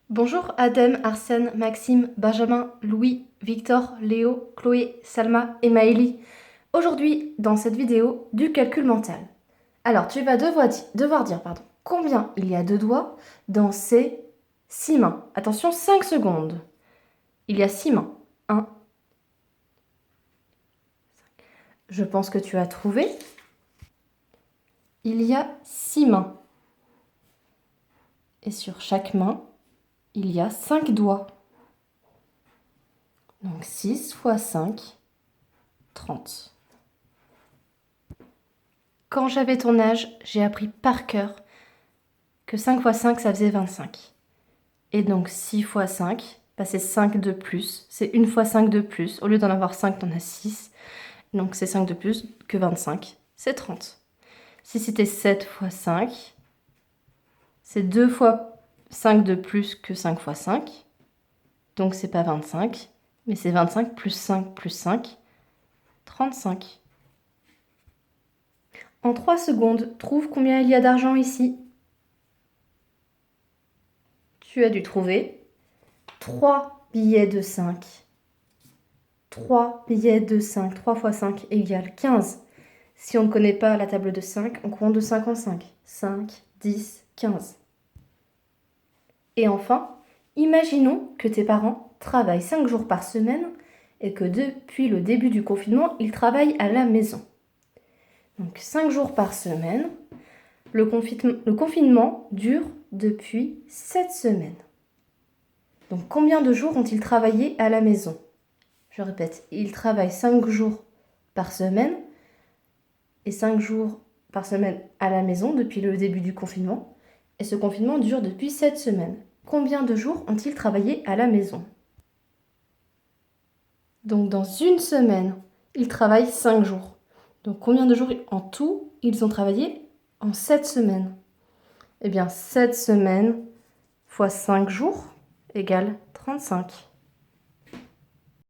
Bonjour Adem, Arsène, Maxime, Benjamin, Louis, Victor, Léo, Chloé, Salma et Maëlie. Aujourd'hui, dans cette vidéo, du calcul mental. Alors, tu vas devoir dire combien il y a de doigts dans ces 6 mains. Attention, 5 secondes. Il y a 6 mains. 1. Je pense que tu as trouvé. Il y a 6 mains. Et sur chaque main, il y a 5 doigts. Donc 6 fois 5, 30. Quand j'avais ton âge, j'ai appris par cœur que 5 fois 5, ça faisait 25. Et donc 6 fois 5, c'est 5 de plus. C'est 1 fois 5 de plus. Au lieu d'en avoir 5, t'en as 6. Donc c'est 5 de plus que 25. C'est 30. Si c'était 7 fois 5, c'est 2 fois 5 de plus que 5 fois 5. Donc c'est pas 25, mais c'est 25 plus 5 plus 5, 35. En 3 secondes, trouve combien il y a d'argent ici. Tu as dû trouver 3 billets de 5. 3 billets de 5. 3 fois 5 égale 15. Si on ne connaît pas la table de 5, on compte de 5 en 5. 5, 10, 15. Et enfin, imaginons que tes parents travaillent 5 jours par semaine et que depuis le début du confinement, ils travaillent à la maison. Donc 5 jours par semaine, le confinement dure depuis 7 semaines. Donc combien de jours ont-ils travaillé à la maison? Je répète, ils travaillent 5 jours par semaine et 5 jours par semaine à la maison depuis le début du confinement. Et ce confinement dure depuis 7 semaines. Combien de jours ont-ils travaillé à la maison? Donc dans une semaine, ils travaillent 5 jours. Donc combien de jours en tout ils ont travaillé en 7 semaines? Eh bien 7 semaines fois 5 jours égale 35.